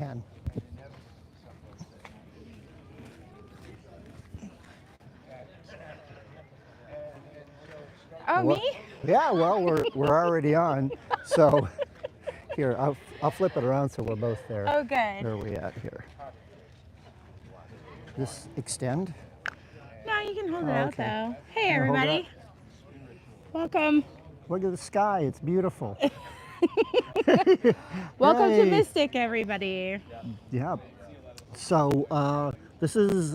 can. Oh, Well, me? yeah, well, we're already on. So here, I'll flip it around so we're both there. Oh, good. Where are we at here? This extend? No, you can hold it Oh, out okay. though. Hey, Wanna hold everybody. Welcome. Look at the sky, it's beautiful. Welcome to Hey. Mystic, everybody. Yeah. So this is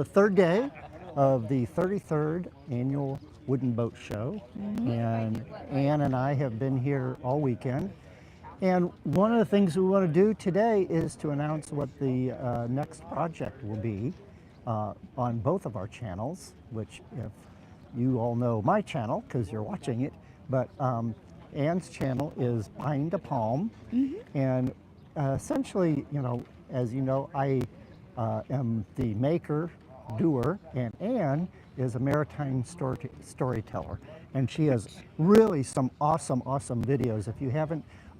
third day of the 33rd annual Wooden Boat Show, and Ann and I have been here all weekend. And one of the things we want to do today is to announce what the next project will be on both of our channels, which if you all know my channel because you're watching it, but Ann's channel is Pine to Palm, and essentially, you know, as you know, I am the maker, doer, and Ann is a maritime storyteller, and she has really some awesome videos. If you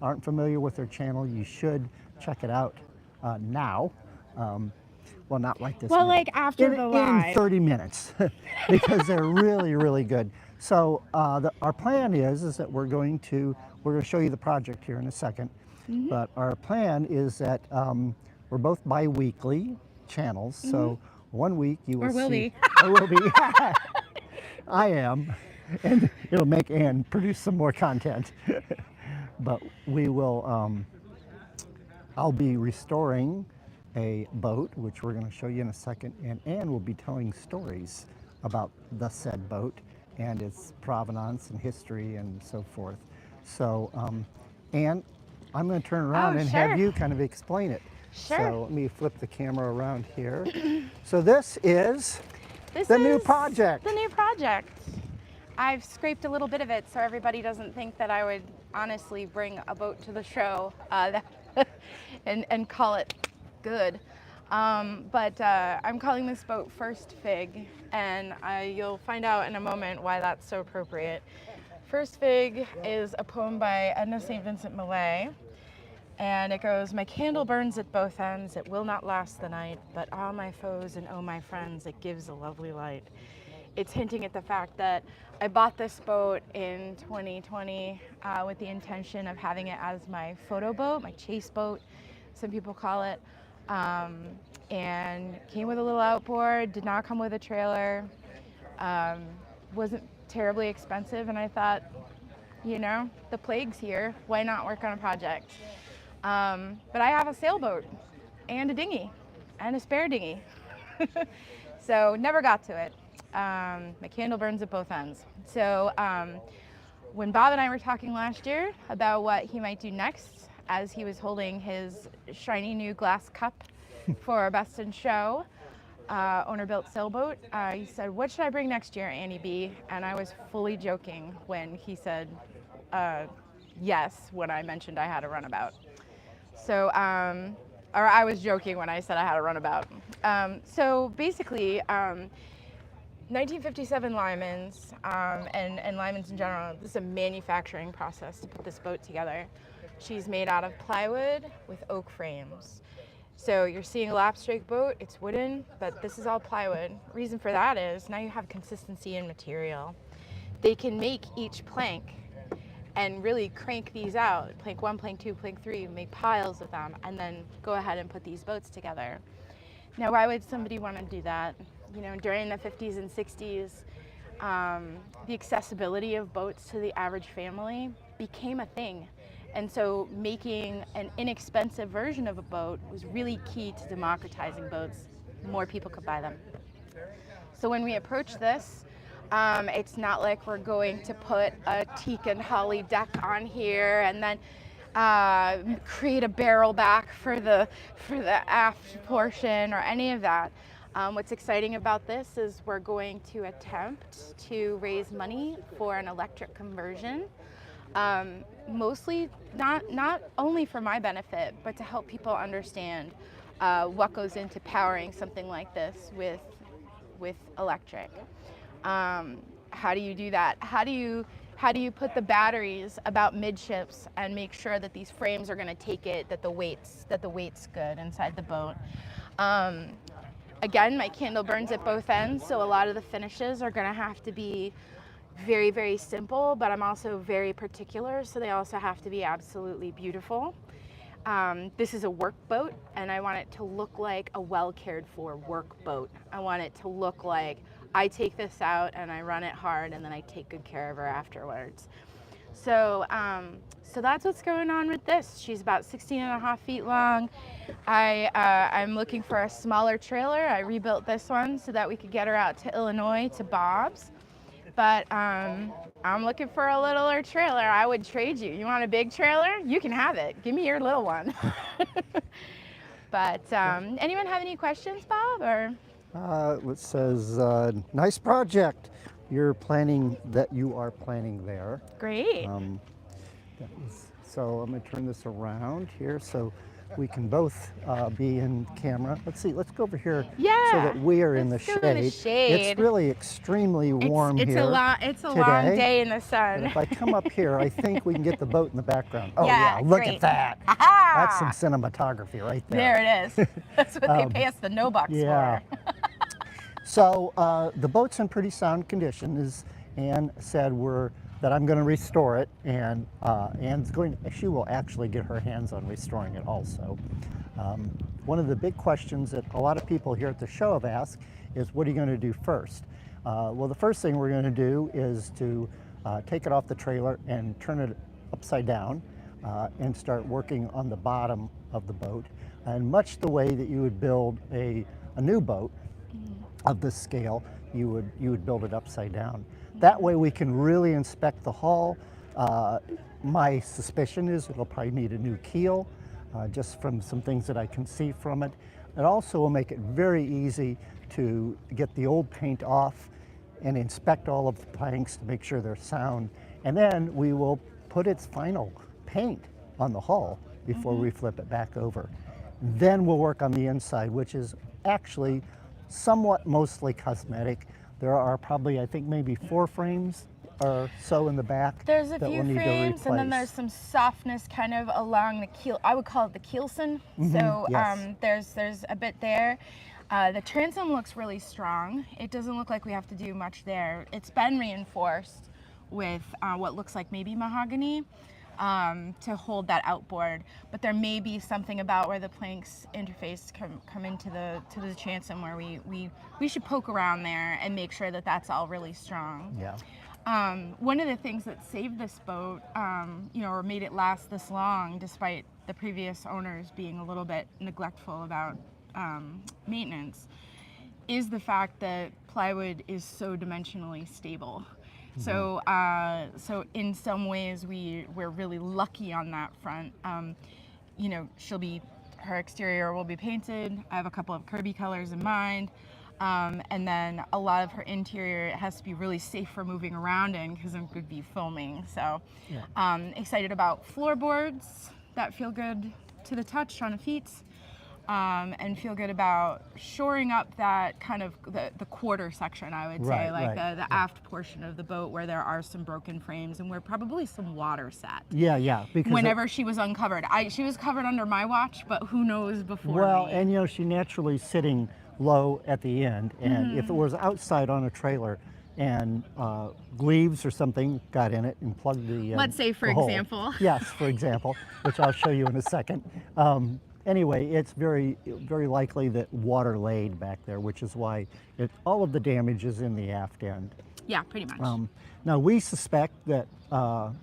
aren't familiar with her channel, you should check it out now. Well, not like this. Well, minute. like after the In live. 30 minutes, because they're really good. So our plan is that we're going to show you the project here in a second. But our plan is that we're both bi-weekly channels. So one week you will Or will see. be. I will be. I am, and it'll make Ann produce some more content. But we will. I'll be restoring a boat, which we're going to show you in a second, and Ann will be telling stories about the said boat and its provenance and history and so forth. So, Ann, I'm going to turn around and sure. have you kind of explain it. Sure. So let me flip the camera around here. So this is This the new is project. The new project. I've scraped a little bit of it so everybody doesn't think that I would honestly bring a boat to the show and call it good. But I'm calling this boat First Fig, and you'll find out in a moment why that's so appropriate. First Fig is a poem by Edna St. Vincent Millay, and it goes, "My candle burns at both ends, it will not last the night, but ah, my foes and oh, my friends, it gives a lovely light." It's hinting at the fact that I bought this boat in 2020 with the intention of having it as my photo boat, my chase boat, some people call it, and came with a little outboard, did not come with a trailer, wasn't terribly expensive, and I thought, you know, the plague's here, why not work on a project? But I have a sailboat and a dinghy and a spare dinghy. So never got to it. My candle burns at both ends. So when Bob and I were talking last year about what he might do next, as he was holding his shiny new glass cup for our Best in Show owner-built sailboat, he said, "What should I bring next year, Annie B?" And I was fully joking when he said yes when I mentioned I had a runabout. So, or I was joking when I said I had a runabout. So basically, 1957 Lyman's, and Lyman's in general, this is a manufacturing process to put this boat together. She's made out of plywood with oak frames. So you're seeing a lapstrake boat, it's wooden, but this is all plywood. Reason for that is now you have consistency in material. They can make each plank and really crank these out, plank 1, plank 2, plank 3, make piles of them, and then go ahead and put these boats together. Now, why would somebody want to do that? You know, during the 50s and 60s, the accessibility of boats to the average family became a thing. And so making an inexpensive version of a boat was really key to democratizing boats. More people could buy them. So when we approach this, it's not like we're going to put a teak and holly deck on here and then create a barrel back for the aft portion or any of that. What's exciting about this is we're going to attempt to raise money for an electric conversion. Mostly not only for my benefit, but to help people understand what goes into powering something like this with electric. How do you do that? How do you How do you put the batteries about midships and make sure that these frames are going to take it, that the weight's good inside the boat. Again, my candle burns at both ends, so a lot of the finishes are going to have to be very, very simple, but I'm also very particular, so they also have to be absolutely beautiful. This is a work boat, and I want it to look like a well cared for work boat. I want it to look like I take this out and I run it hard, and then I take good care of her afterwards. So, so that's what's going on with this. She's about 16.5 feet long. I'm looking for a smaller trailer. I rebuilt this one so that we could get her out to Illinois to Bob's. But I'm looking for a littler trailer. I would trade you. You want a big trailer? You can have it. Give me your little one. But anyone have any questions, Bob? Or It says, nice project. You are planning there. great. So I'm going to turn this around here so we can both be in camera. Let's see, let's go over here Yeah, so that we are in the let's go in the shade. It's really extremely warm it's here. It's a long day in the sun. But if I come up here, I think we can get the boat in the background. Oh Yeah, yeah, look great. at that. Aha! That's some cinematography right there. There it is. That's what they pay us the no bucks Yeah. for. So the boat's in pretty sound condition, as Ann said. That I'm going to restore it, and she will actually get her hands on restoring it also. One of the big questions that a lot of people here at the show have asked is, what are you going to do first? Well, the first thing we're going to do is to take it off the trailer and turn it upside down and start working on the bottom of the boat, and much the way that you would build a new boat of this scale, you would build it upside down. That way we can really inspect the hull. My suspicion is it'll probably need a new keel, just from some things that I can see from it. It also will make it very easy to get the old paint off and inspect all of the planks to make sure they're sound. And then we will put its final paint on the hull before we flip it back over. Then we'll work on the inside, which is actually somewhat mostly cosmetic. There are probably, I think, maybe 4 frames or so in the back. There's a that few we'll need to frames, and then replace. there's some softness kind of along the keel. I would call it the keelson. So yes. there's a bit there. The transom looks really strong. It doesn't look like we have to do much there. It's been reinforced with what looks like maybe mahogany to hold that outboard, but there may be something about where the planks interface come into the transom where we should poke around there and make sure that that's all really strong. Yeah. One of the things that saved this boat, or made it last this long, despite the previous owners being a little bit neglectful about maintenance, is the fact that plywood is so dimensionally stable. So, so in some ways we're really lucky on that front. Her exterior will be painted. I have a couple of Kirby colors in mind. And then a lot of her interior, it has to be really safe for moving around in because I'm going to be filming. So excited about floorboards that feel good to the touch on the feet. And feel good about shoring up that kind of the quarter section, I would say, the aft portion of the boat where there are some broken frames and where probably some water sat. Yeah. Because whenever she was uncovered. She was covered under my watch, but who knows before me. And she naturally sitting low at the end, and if it was outside on a trailer and leaves or something got in it and plugged the Let's say, for the hole. example. Yes, for example, which I'll show you in a second. Anyway, it's very, very likely that water laid back there, which is why all of the damage is in the aft end. Yeah, pretty much. Now, we suspect that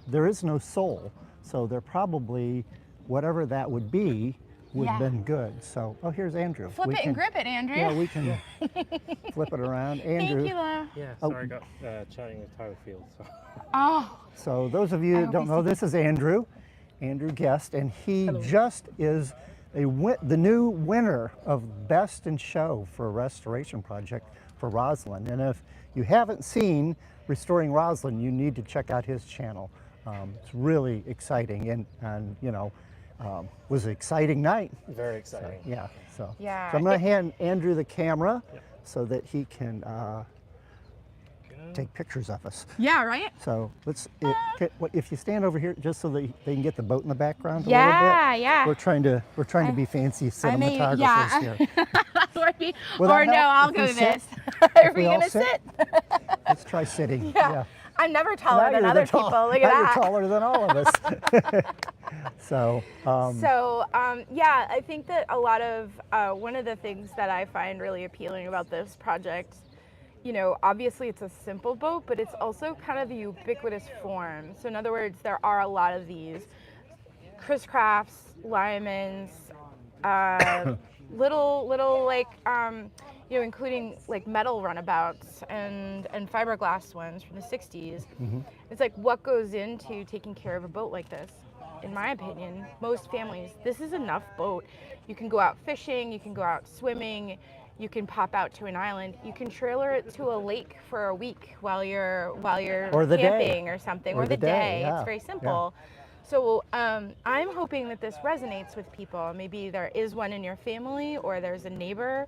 there is no sole, so they're probably, whatever that would be, would have been good. So, here's Andrew. Flip it and grip it, Andrew. Yeah, we can flip it around. Andrew. Thank you, Lo. Yeah, sorry, I got chatting with Tyler Field. So. So those of you that don't know, this is Andrew Guest, and he just is the new winner of Best in Show for a restoration project for Roslyn. And if you haven't seen Restoring Roslyn, you need to check out his channel. It's really exciting, and was an exciting night. Very exciting. So Yeah. I'm going to hand Andrew the camera so that he can take pictures of us. Yeah, right? So if you stand over here, just so that they can get the boat in the background a Yeah, little bit. yeah. We're trying to be fancy cinematographers yeah. here. or no, I'll If go we sit, this. Are we we all gonna sit? sit? Let's try sitting. Yeah. I'm never Now taller than you're other the tall- people. Look at now that. You're taller than all of us. So, yeah, I think that a lot of one of the things that I find really appealing about this project, you know, obviously it's a simple boat, but it's also kind of a ubiquitous form. So in other words, there are a lot of these Chris Crafts, Lyman's, little like, you know, including like metal runabouts and fiberglass ones from the 60s. It's like, what goes into taking care of a boat like this? In my opinion, most families, this is enough boat. You can go out fishing, you can go out swimming, you can pop out to an island, you can trailer it to a lake for a week while you're Or the camping day. or something, Or or the the day, day. yeah, It's very simple. So I'm hoping that this resonates with people. Maybe there is one in your family or there's a neighbor.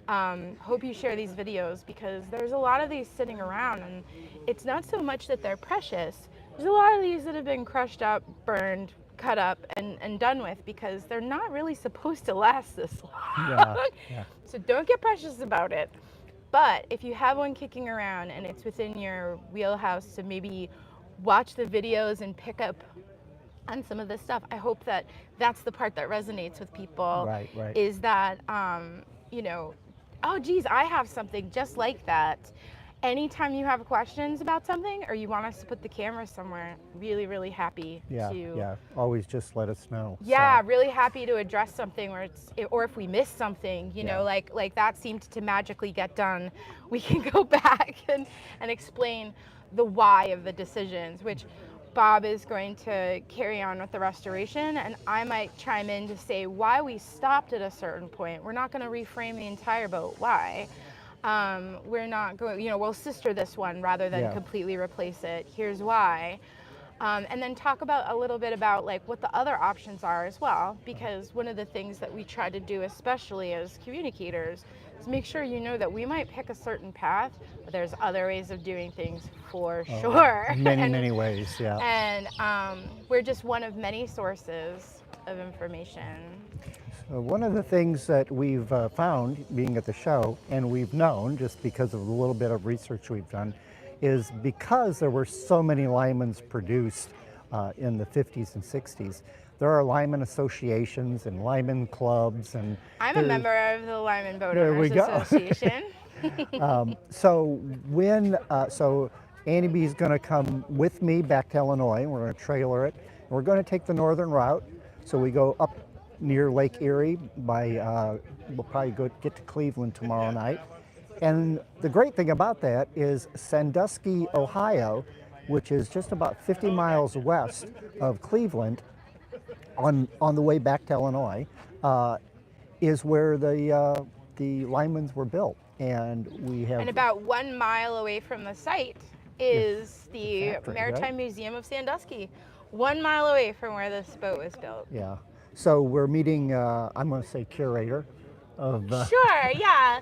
Hope you share these videos, because there's a lot of these sitting around, and it's not so much that they're precious. There's a lot of these that have been crushed up, burned, cut up, and done with, because they're not really supposed to last this long. yeah. So don't get precious about it. But if you have one kicking around and it's within your wheelhouse to maybe watch the videos and pick up on some of this stuff, I hope that that's the part that resonates with people. Right. Is that, you know, oh geez, I have something just like that. Anytime you have questions about something, or you want us to put the camera somewhere, really happy to. Yeah. Always just let us know. Yeah, So, really happy to address something where it's, or if we miss something, you know, like that seemed to magically get done. We can go back and explain the why of the decisions, which Bob is going to carry on with the restoration, and I might chime in to say why we stopped at a certain point. We're not going to reframe the entire boat. Why? We're not going, you know, we'll sister this one rather than completely replace it. Here's why. And then talk about a little bit about like what the other options are as well, because one of the things that we try to do, especially as communicators, is make sure you know that we might pick a certain path, but there's other ways of doing things for sure. Many ways, yeah. And we're just one of many sources of information. One of the things that we've found being at the show, and we've known just because of the little bit of research we've done, is because there were so many Lymans produced in the 50s and 60s, there are Lyman associations and Lyman clubs. And I'm a member of the Lyman Boat There we Owners go. Association. So Annie B is going to come with me back to Illinois. We're going to trailer it. We're going to take the northern route. So we go up near Lake Erie we'll probably get to Cleveland tomorrow night. And the great thing about that is Sandusky, Ohio, which is just about 50 miles west of Cleveland, on the way back to Illinois, is where the Lymans were built. And we have. And about 1 mile away from the site is the factory, Maritime right? Museum of Sandusky. 1 mile away from where this boat was built. Yeah. So we're meeting, I'm going to say curator of. Sure, yeah.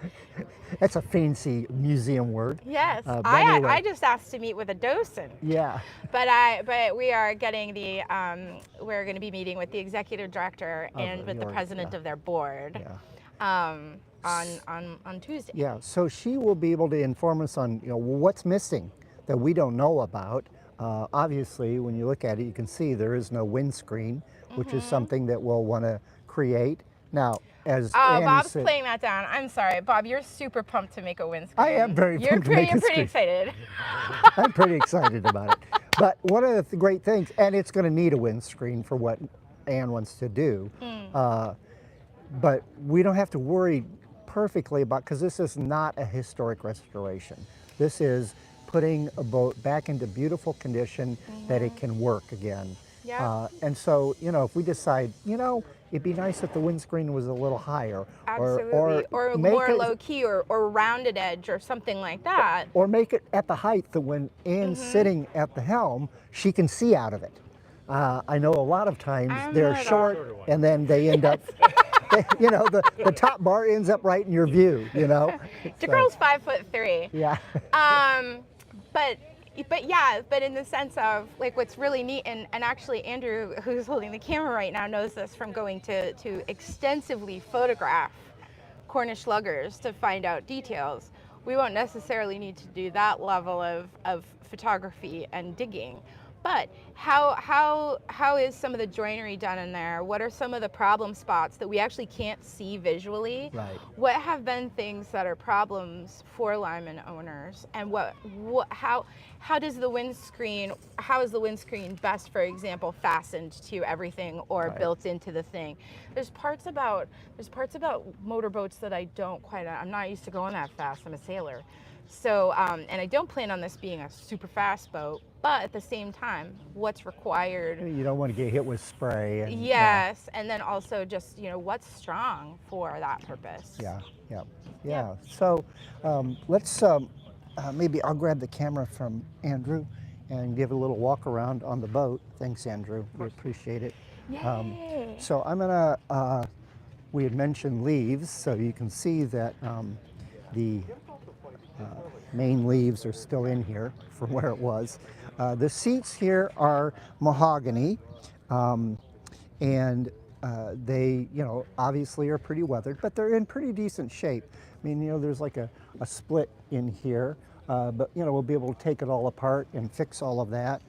That's a fancy museum word. Yes. But I anyway. just asked to meet with a docent. Yeah. But we are getting we're going to be meeting with the executive director and with the president of their board. On Tuesday. Yeah, so she will be able to inform us on what's missing that we don't know about. Obviously, when you look at it, you can see there is no windscreen, which is something that we'll want to create. Now, as Annie Bob's said, playing that down. I'm sorry, Bob. You're super pumped to make a windscreen. I am very pumped to make a You're pretty screen. excited. I'm pretty excited about it. But one of the great things, and it's going to need a windscreen for what Anne wants to do, but we don't have to worry perfectly about, because this is not a historic restoration. This is putting a boat back into beautiful condition that it can work again. Yeah. And so, if we decide, it'd be nice if the windscreen was a little higher. Absolutely. Or make more it, low key or rounded edge or something like that. Or make it at the height that when Anne's sitting at the helm, she can see out of it. I know a lot of times they're short and then they end up, the top bar ends up right in your view, The girl's 5'3". Yeah. but in the sense of like what's really neat, and actually Andrew, who's holding the camera right now, knows this from going to extensively photograph Cornish luggers to find out details. We won't necessarily need to do that level of photography and digging. But how is some of the joinery done in there? What are some of the problem spots that we actually can't see visually? Right. What have been things that are problems for Lyman owners? And how does the windscreen, how is the windscreen best, for example, fastened to everything or Right. built into the thing? There's parts about motorboats that I don't quite, I'm not used to going that fast. I'm a sailor. So, and I don't plan on this being a super fast boat, but at the same time, what's required? You don't want to get hit with spray. And, Yes, and then also just, what's strong for that purpose? Yeah. So let's, maybe I'll grab the camera from Andrew and give a little walk around on the boat. Thanks, Andrew. We appreciate it. Yay. So I'm gonna, we had mentioned leaves, so you can see that the main leaves are still in here from where it was. The seats here are mahogany, and they, obviously are pretty weathered, but they're in pretty decent shape. I mean, there's like a split in here, but we'll be able to take it all apart and fix all of that.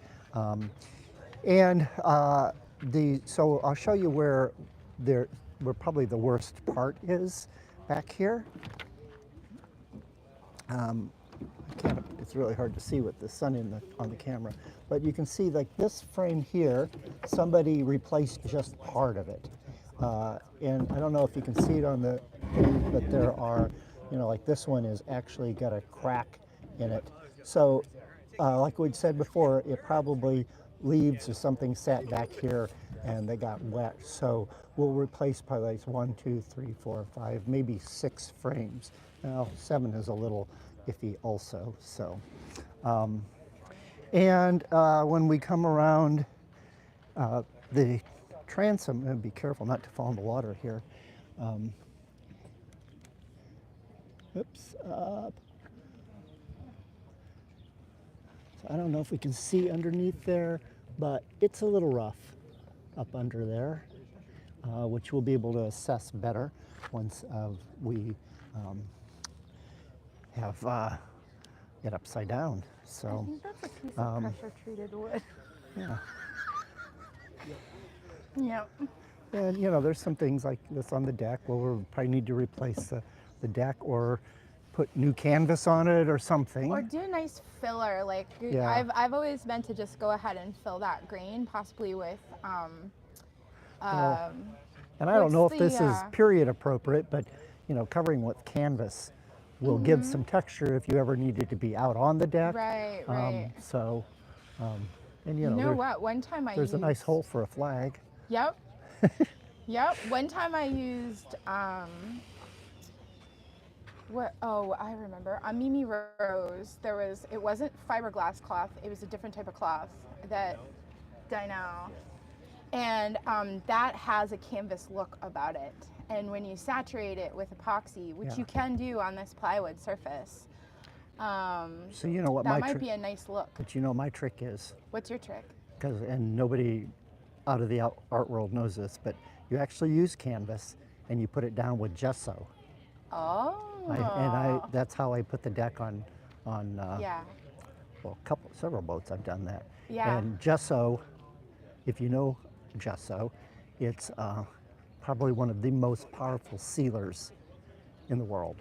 So I'll show you where probably the worst part is back here. It's really hard to see with the sun on the camera, but you can see like this frame here, somebody replaced just part of it. And I don't know if you can see it on the thing, but there are, like this one is actually got a crack in it. So like we'd said before, it probably leaves or something sat back here and they got wet. So we'll replace probably like 1, 2, 3, 4, 5, maybe 6 frames. Now 7 is a little iffy also. So, when we come around the transom, and be careful not to fall in the water here. Oops, up. So I don't know if we can see underneath there, but it's a little rough up under there, which we'll be able to assess better once we have it upside down. So I think that's a piece of pressure treated wood. yeah. Yep. And there's some things like this on the deck where we'll probably need to replace the deck or put new canvas on it or something. Or do a nice filler. Like Yeah. I've always meant to just go ahead and fill that grain, possibly with And I don't know if this is period appropriate, but covering with canvas will give some texture if you ever needed to be out on the deck. Right. And you know what? One time there's a nice hole for a flag. Yep. Yep. One time I used I remember on Mimi Rose it wasn't fiberglass cloth, it was a different type of cloth that I know. And that has a canvas look about it. And when you saturate it with epoxy, which you can do on this plywood surface, so you know what that might be a nice look. But my trick is. What's your trick? And nobody out of the art world knows this, but you actually use canvas and you put it down with gesso. Oh. That's how I put the deck on Yeah. well, several boats I've done that. Yeah. And gesso, if you know gesso, it's probably one of the most powerful sealers in the world.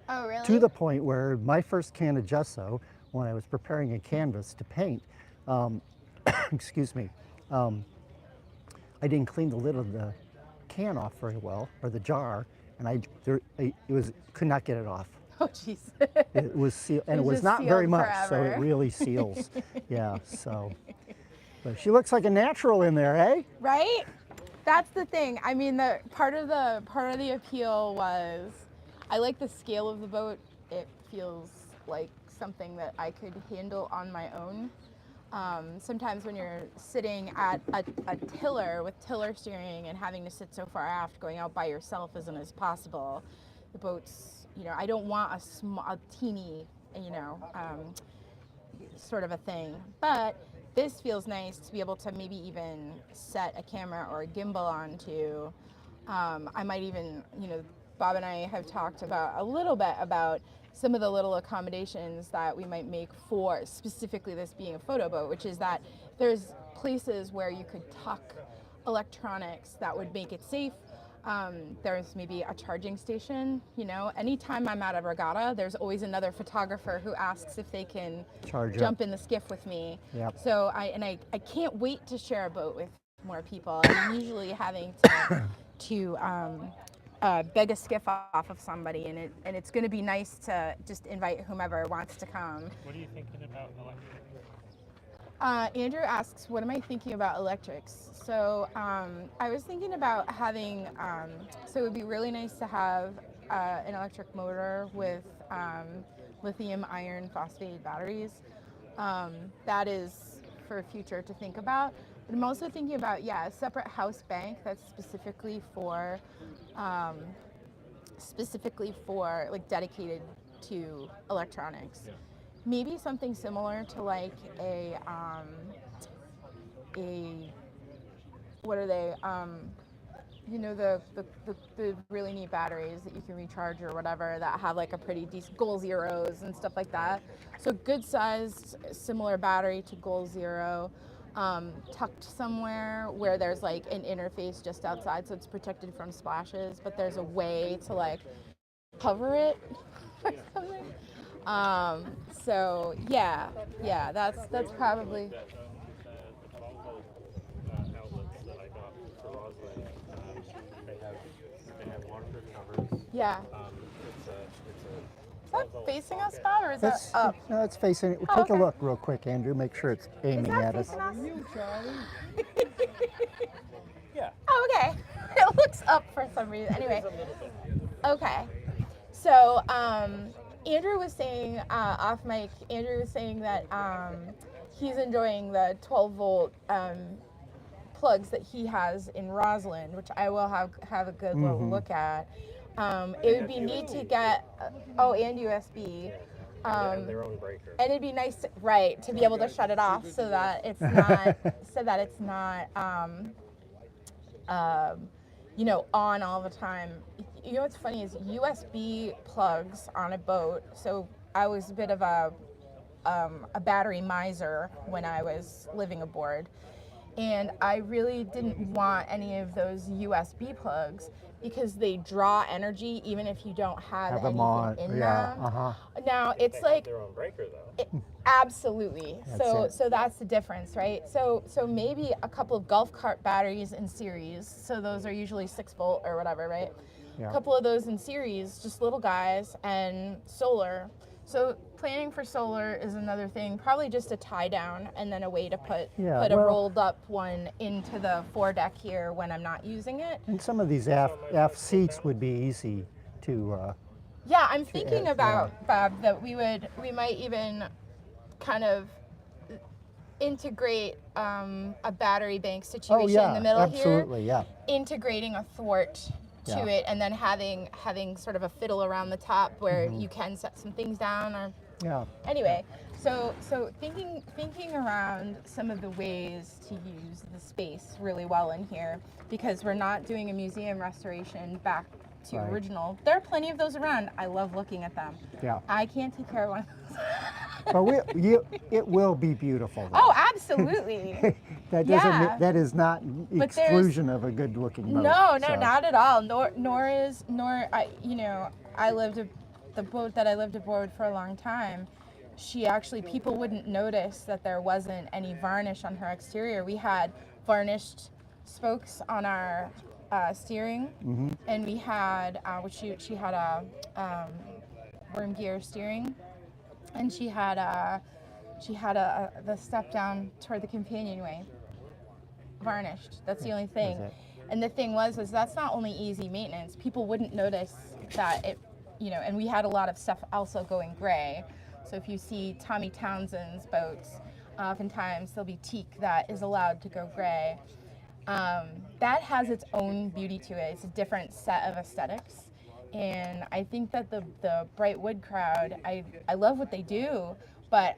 Oh, really? To the point where my first can of gesso, when I was preparing a canvas to paint, excuse me, I didn't clean the lid of the can off very well, or the jar, and could not get it off. Oh, jeez. It was sealed, and it was just not very sealed much, so forever. it really seals. Yeah, so. But she looks like a natural in there, eh? Right? That's the thing. I mean, the part of the appeal was I like the scale of the boat. It feels like something that I could handle on my own. Sometimes when you're sitting at a tiller with tiller steering and having to sit so far aft, going out by yourself isn't as possible. The boats, I don't want a teeny, sort of a thing. But this feels nice to be able to maybe even set a camera or a gimbal onto. I might even, Bob and I have talked about a little bit about some of the little accommodations that we might make for specifically this being a photo boat, which is that there's places where you could tuck electronics that would make it safe. There's maybe a charging station, anytime I'm at a regatta, there's always another photographer who asks if they can jump in the skiff with me. Yep. So I can't wait to share a boat with more people. I'm usually having to beg a skiff off of somebody, and it's going to be nice to just invite whomever wants to come. What are you thinking about electric? Andrew asks, what am I thinking about electrics? So I was thinking about having, so it would be really nice to have an electric motor with lithium iron phosphate batteries. That is for future to think about. But I'm also thinking about, a separate house bank that's specifically for like dedicated to electronics. Yeah. Maybe something similar to like a what are they? The really neat batteries that you can recharge or whatever that have like a pretty decent Goal Zeros and stuff like that. So good sized, similar battery to Goal Zero, tucked somewhere where there's like an interface just outside, so it's protected from splashes, but there's a way to like cover it or something. So that's probably. The 12-volt outlets that I got for Roslyn, they have waterproof covers. Yeah. It's a Is that facing us, Bob, or is that up? No, it's facing. Oh, Take a okay. look real quick, Andrew. Make sure it's aiming Is that at us. facing us? You, Charlie. yeah. Oh, okay. It looks up for some reason. Anyway. A little bit. Okay. So, Andrew was saying, off mic, Andrew was saying that he's enjoying the 12-volt plugs that he has in Roslyn, which I will have a good little look at. It would be neat to get, and USB. They have their own breaker. And it'd be nice, to be able to shut it off so that it's not, on all the time. You know what's funny is USB plugs on a boat. So I was a bit of a battery miser when I was living aboard, and I really didn't want any of those USB plugs because they draw energy even if you don't have anything them on. in Yeah. them. Now it's like Their own breaker though. absolutely. That's So that's the difference, right? So maybe a couple of golf cart batteries in series. So those are usually 6-volt or whatever, right? Yeah. A couple of those in series, just little guys, and solar. So planning for solar is another thing. Probably just a tie down and then a way to put a rolled up one into the foredeck here when I'm not using it. And some of these aft seats would be easy to. Yeah, I'm thinking about, Bob, that we might even kind of integrate a battery bank situation in the middle absolutely, here. Integrating a thwart to it, and then having sort of a fiddle around the top where you can set some things down. Or anyway, so thinking around some of the ways to use the space really well in here, because we're not doing a museum restoration back to original. There are plenty of those around. I love looking at them. Yeah. I can't take care of one. But it will be beautiful. Though. Oh, absolutely. That is not exclusion of a good looking boat. No, not at all. The boat that I lived aboard for a long time, people wouldn't notice that there wasn't any varnish on her exterior. We had varnished spokes on our steering, and we had, she had a worm gear steering, and she had the step down toward the companionway varnished. That's the only thing. And the thing was that's not only easy maintenance. People wouldn't notice that it, and we had a lot of stuff also going gray. So if you see Tommy Townsend's boats, oftentimes there'll be teak that is allowed to go gray. That has its own beauty to it. It's a different set of aesthetics. And I think that the bright wood crowd, I love what they do, But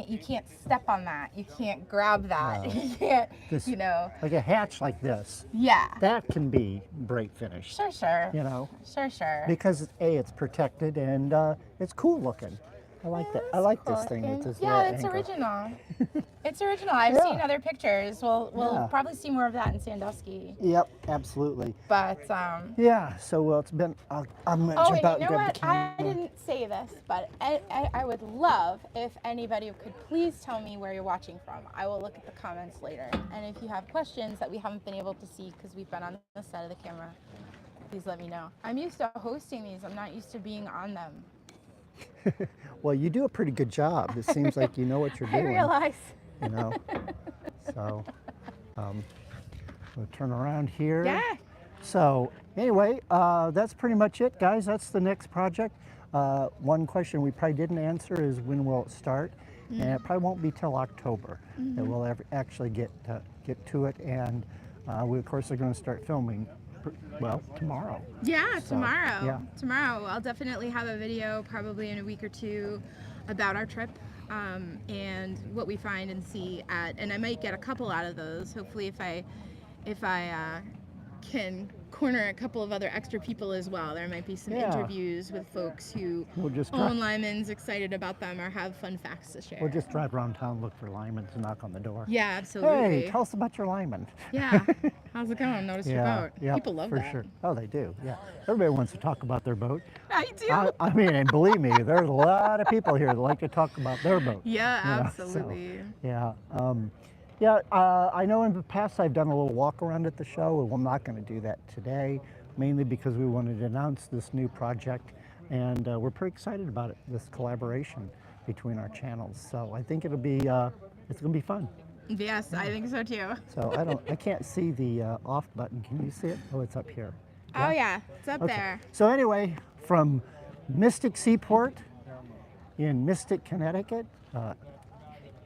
you can't step on that. You can't grab that. No. You can't, This, you know. like a hatch like this, Yeah. that can be break finished. Sure. You know, Sure. because it's protected and it's cool looking. I like that. I like this thing. It's this little it's anchor. original. It's original. I've Yeah. seen other pictures. We'll Yeah. probably see more of that in Sandusky. Yep, absolutely. But Yeah. So it's been. I'm gonna oh, jump and out you and know grab what? the camera. I didn't say this, but I would love if anybody could please tell me where you're watching from. I will look at the comments later. And if you have questions that we haven't been able to see because we've been on the side of the camera, please let me know. I'm used to hosting these. I'm not used to being on them. Well, you do a pretty good job. It seems like you know what you're doing. I realize. You know. So, we'll turn around here. Yeah. So anyway, that's pretty much it, guys. That's the next project. One question we probably didn't answer is when will it start? And it probably won't be till October that we'll actually get to it. And we of course are going to start filming. Well, tomorrow. Yeah, So, tomorrow. yeah. Tomorrow. I'll definitely have a video probably in a week or two about our trip and what we find and see and I might get a couple out of those. Hopefully if I can corner a couple of other extra people as well. There might be some Yeah. interviews with folks who We'll just own Lymans, excited about them, or have fun facts to share. We'll just drive around town, look for Lyman, and knock on the door. Yeah, absolutely. Hey, tell us about your Lyman. Yeah. How's it going? Notice your boat. Yeah, People love for that. sure. Oh, they do. Yeah, everybody wants to talk about their boat. I do. I mean, and believe me, there's a lot of people here that like to talk about their boat. Yeah, you know, absolutely. So, yeah. I know in the past I've done a little walk around at the show, and I'm not going to do that today, mainly because we wanted to announce this new project, and we're pretty excited about it. This collaboration between our channels. So I think it'll be it's going to be fun. Yes, I think so too. So I can't see the off button. Can you see it? Oh, it's up here. Oh yeah, it's up Okay. there. So anyway, from Mystic Seaport in Mystic, Connecticut,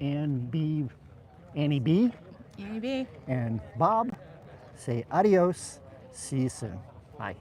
Annie B, Annie B. and Bob say adios. See you soon. Bye.